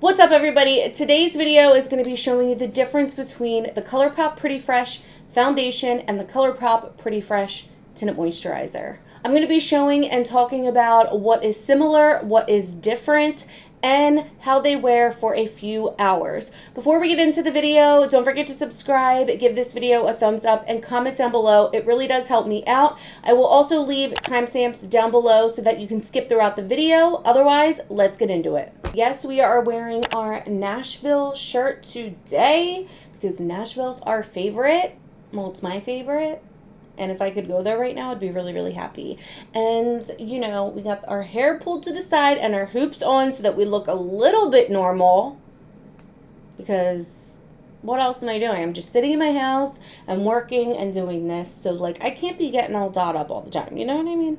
What's up, everybody? Today's video is going to be showing you the difference between the ColourPop Pretty Fresh Foundation and the ColourPop Pretty Fresh Tinted Moisturizer. I'm going to be showing and talking about what is similar, what is different, and how they wear for a few hours. Before we get into the video, don't forget to subscribe, give this video a thumbs up, and comment down below. It really does help me out. I will also leave timestamps down below so that you can skip throughout the video. Otherwise, let's get into it. Yes, we are wearing our Nashville shirt today because Nashville's our favorite. Well, it's my favorite. And if I could go there right now, I'd be really, really happy. And, you know, we got our hair pulled to the side and our hoops on so that we look a little bit normal. Because what else am I doing? I'm just sitting in my house and working and doing this. So, like, I can't be getting all dolled up all the time. You know what I mean?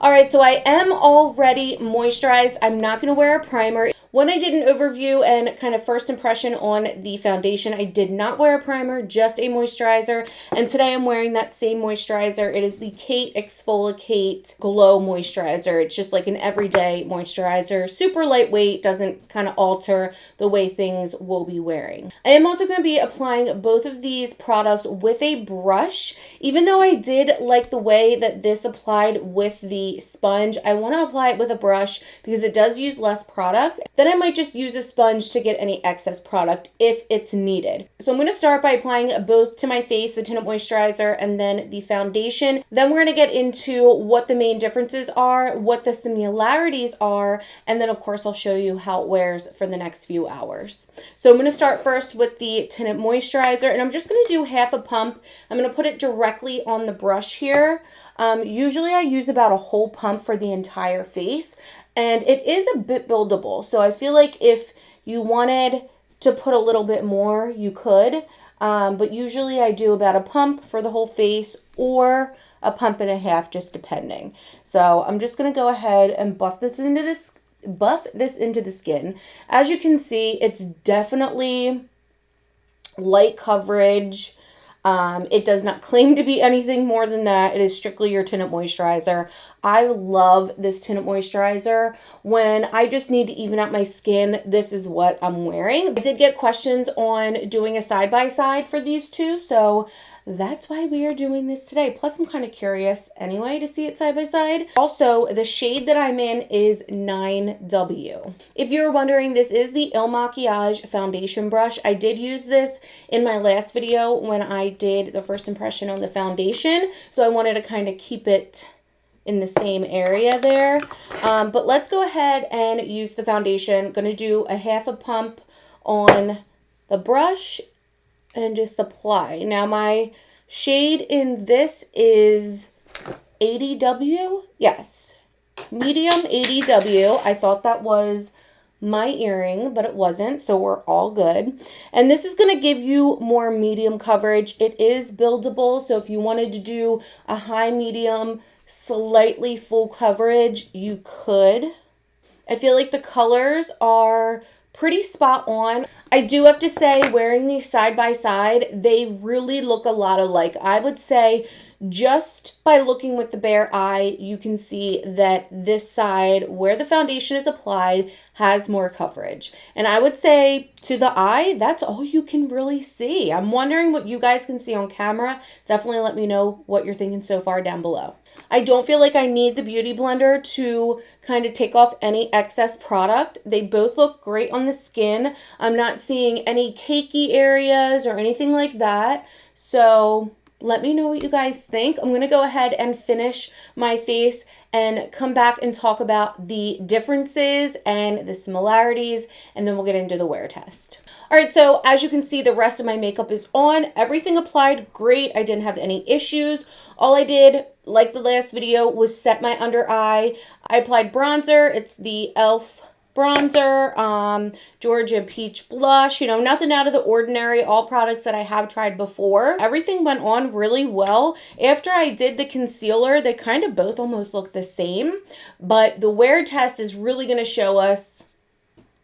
All right, so I am already moisturized. I'm not going to wear a primer. When I did an overview and kind of first impression on the foundation, I did not wear a primer, just a moisturizer. And today I'm wearing that same moisturizer. It is the Kate Exfoliate Glow Moisturizer. It's just like an everyday moisturizer. Super lightweight, doesn't kind of alter the way things will be wearing. I am also going to be applying both of these products with a brush. Even though I did like the way that this applied with the sponge, I want to apply it with a brush because it does use less product. Then I might just use a sponge to get any excess product if it's needed. So I'm going to start by applying both to my face, the tinted moisturizer and then the foundation. Then we're going to get into what the main differences are, what the similarities are, and then of course I'll show you how it wears for the next few hours. So I'm going to start first with the tinted moisturizer, and I'm just going to do half a pump. I'm going to put it directly on the brush here. Usually I use about a whole pump for the entire face. And it is a bit buildable. So I feel like if you wanted to put a little bit more, you could. But usually I do about a pump for the whole face or a pump and a half, just depending. So I'm just going to go ahead and buff this into the skin. As you can see, it's definitely light coverage. It does not claim to be anything more than that. It is strictly your tinted moisturizer. I love this tinted moisturizer. When I just need to even out my skin, this is what I'm wearing. I did get questions on doing a side-by-side for these two, so that's why we are doing this today. Plus, I'm kind of curious anyway to see it side by side. Also, the shade that I'm in is 9W. If you're wondering, this is the Il Makiage foundation brush. I did use this in my last video when I did the first impression on the foundation. So I wanted to kind of keep it in the same area there. But let's go ahead and use the foundation. I'm going to do a half a pump on the brush and just apply. Now my shade in this is 80W. Yes, medium 80W. I thought that was my earring, but it wasn't, so we're all good. And this is going to give you more medium coverage. It is buildable, so if you wanted to do a high, medium, slightly full coverage, you could. I feel like the colors are pretty spot on. I do have to say, wearing these side by side, they really look a lot alike. I would say just by looking with the bare eye, you can see that this side where the foundation is applied has more coverage. And I would say to the eye, that's all you can really see. I'm wondering what you guys can see on camera. Definitely let me know what you're thinking so far down below. I don't feel like I need the Beauty Blender to kind of take off any excess product. They both look great on the skin. I'm not seeing any cakey areas or anything like that. So let me know what you guys think. I'm going to go ahead and finish my face and come back and talk about the differences and the similarities, and then we'll get into the wear test. All right, so as you can see, the rest of my makeup is on. Everything applied great. I didn't have any issues. All I did, like the last video, was set my under eye. I applied bronzer. It's the e.l.f. bronzer, Georgia Peach blush, you know, nothing out of the ordinary, all products that I have tried before. Everything went on really well. After I did the concealer, they kind of both almost look the same, but the wear test is really going to show us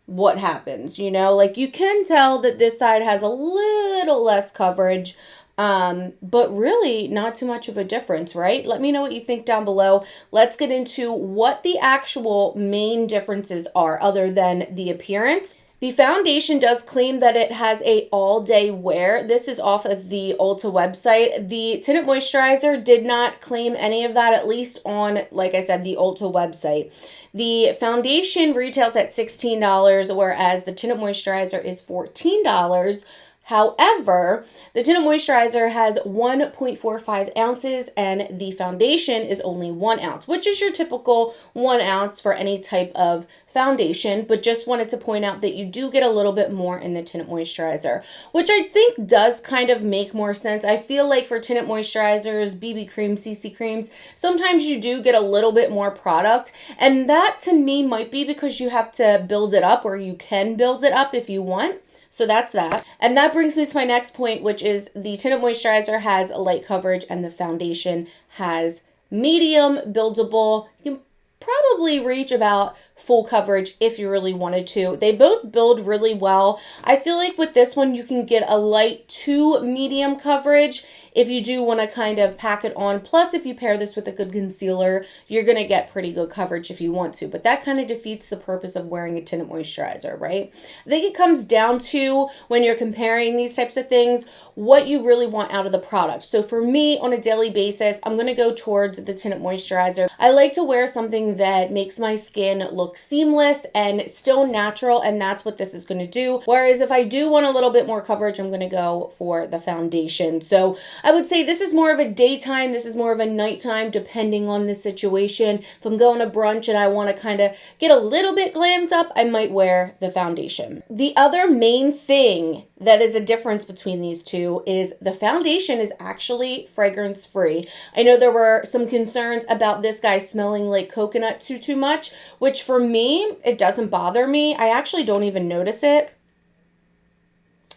what happens, you know, like you can tell that this side has a little less coverage, but really not too much of a difference, right? Let me know what you think down below. Let's get into what the actual main differences are other than the appearance. The foundation does claim that it has a all-day wear. This is off of the Ulta website. The Tinted Moisturizer did not claim any of that, at least on, like I said, the Ulta website. The foundation retails at $16, whereas the Tinted Moisturizer is $14. However, the Tinted Moisturizer has 1.45 ounces and the foundation is only 1 ounce, which is your typical 1 ounce for any type of foundation, but just wanted to point out that you do get a little bit more in the Tinted Moisturizer, which I think does kind of make more sense. I feel like for Tinted Moisturizers, BB creams, CC creams, sometimes you do get a little bit more product, and that to me might be because you have to build it up, or you can build it up if you want. So that's that. And that brings me to my next point, which is the Tinted Moisturizer has light coverage and the foundation has medium buildable. You can probably reach about full coverage if you really wanted to. They both build really well. I feel like with this one, you can get a light to medium coverage if you do want to kind of pack it on. Plus, if you pair this with a good concealer, you're going to get pretty good coverage if you want to. But that kind of defeats the purpose of wearing a tinted moisturizer, right? I think it comes down to, when you're comparing these types of things, what you really want out of the product. So for me, on a daily basis, I'm going to go towards the tinted moisturizer. I like to wear something that makes my skin look seamless and still natural, and that's what this is going to do. Whereas if I do want a little bit more coverage, I'm going to go for the foundation. So I would say this is more of a daytime, this is more of a nighttime, depending on the situation. If I'm going to brunch and I want to kind of get a little bit glammed up, I might wear the foundation. The other main thing that is a difference between these two is the foundation is actually fragrance free. I know there were some concerns about this guy smelling like coconut too much, which for me, it doesn't bother me. I actually don't even notice it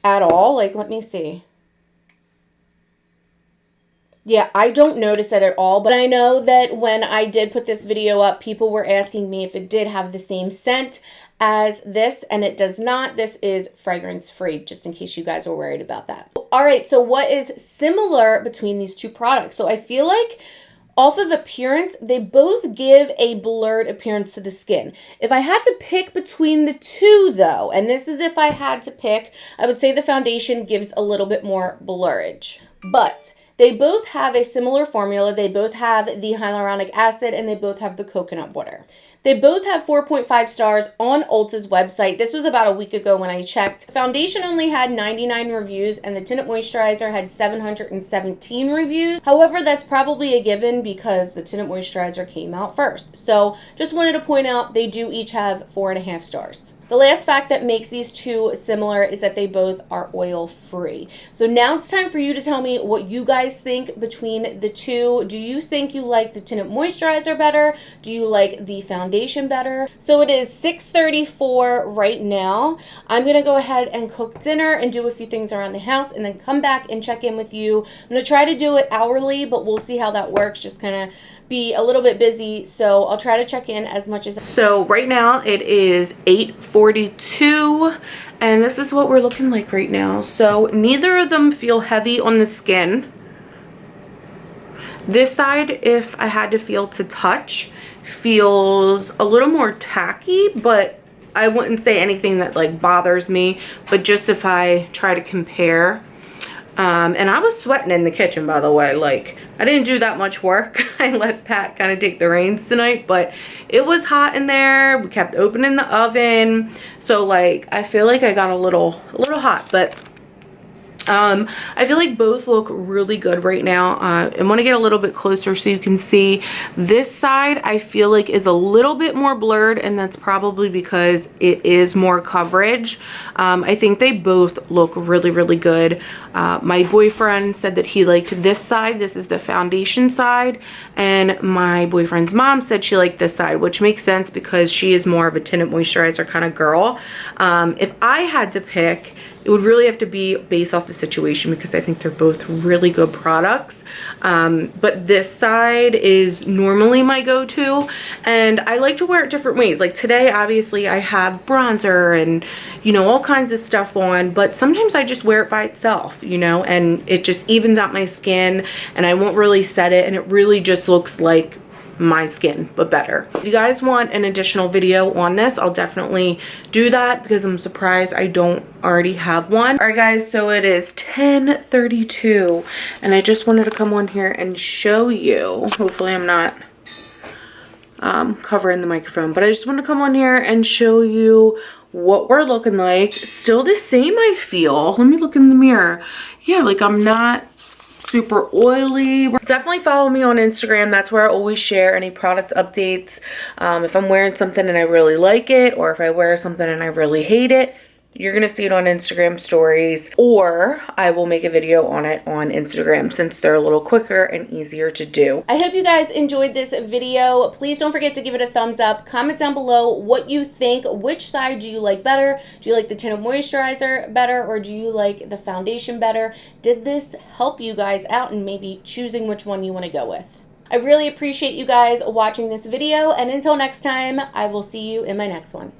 at all. Like, let me see. Yeah, I don't notice it at all, but I know that when I did put this video up, people were asking me if it did have the same scent as this, and it does not. This is fragrance free, just in case you guys were worried about that. All right, so what is similar between these two products? So I feel like off of appearance, they both give a blurred appearance to the skin. If I had to pick between the two though, and this is if I had to pick, I would say the foundation gives a little bit more blurrage. But they both have a similar formula. They both have the hyaluronic acid and they both have the coconut water. They both have 4.5 stars on Ulta's website. This was about a week ago when I checked. Foundation only had 99 reviews and the Tinted Moisturizer had 717 reviews. However, that's probably a given because the Tinted Moisturizer came out first. So just wanted to point out they do each have 4.5 stars. The last fact that makes these two similar is that they both are oil-free. So now it's time for you to tell me what you guys think between the two. Do you think you like the Tinted Moisturizer better? Do you like the foundation better? So it is 6:34 right now. I'm going to go ahead and cook dinner and do a few things around the house and then come back and check in with you. I'm going to try to do it hourly, but we'll see how that works. Just kind of be a little bit busy, so I'll try to check in as much as. So right now it is 8:42 and this is what we're looking like right now. So neither of them feel heavy on the skin. This side, if I had to feel to touch, feels a little more tacky, but I wouldn't say anything that like bothers me. But just if I try to compare, and I was sweating in the kitchen, by the way. Like, I didn't do that much work. I let Pat kind of take the reins tonight, but it was hot in there. We kept opening the oven, so like I feel like I got a little hot, but I feel like both look really good right now. I want to get a little bit closer so you can see. This side I feel like is a little bit more blurred, and that's probably because it is more coverage. I think they both look really good. My boyfriend said that he liked this side. This is the foundation side, and my boyfriend's mom said she liked this side, which makes sense because she is more of a tinted moisturizer kind of girl. If I had to pick, it would really have to be based off the situation because I think they're both really good products. But this side is normally my go-to, and I like to wear it different ways. Like today, obviously, I have bronzer and, you know, all kinds of stuff on, but sometimes I just wear it by itself, you know, and it just evens out my skin and I won't really set it, and it really just looks like my skin, but better. If you guys want an additional video on this, I'll definitely do that because I'm surprised I don't already have one. All right guys, so it is 10:32 and I just wanted to come on here and show you, hopefully I'm not covering the microphone, but I just want to come on here and show you what we're looking like. Still the same, I feel. Let me look in the mirror. Yeah, like I'm not super oily. Definitely follow me on Instagram. That's where I always share any product updates. If I'm wearing something and I really like it, or if I wear something and I really hate it, you're gonna see it on Instagram stories, or I will make a video on it on Instagram since they're a little quicker and easier to do. I hope you guys enjoyed this video. Please don't forget to give it a thumbs up. Comment down below what you think. Which side do you like better? Do you like the Tinted Moisturizer better, or do you like the foundation better? Did this help you guys out in maybe choosing which one you want to go with? I really appreciate you guys watching this video, and until next time, I will see you in my next one.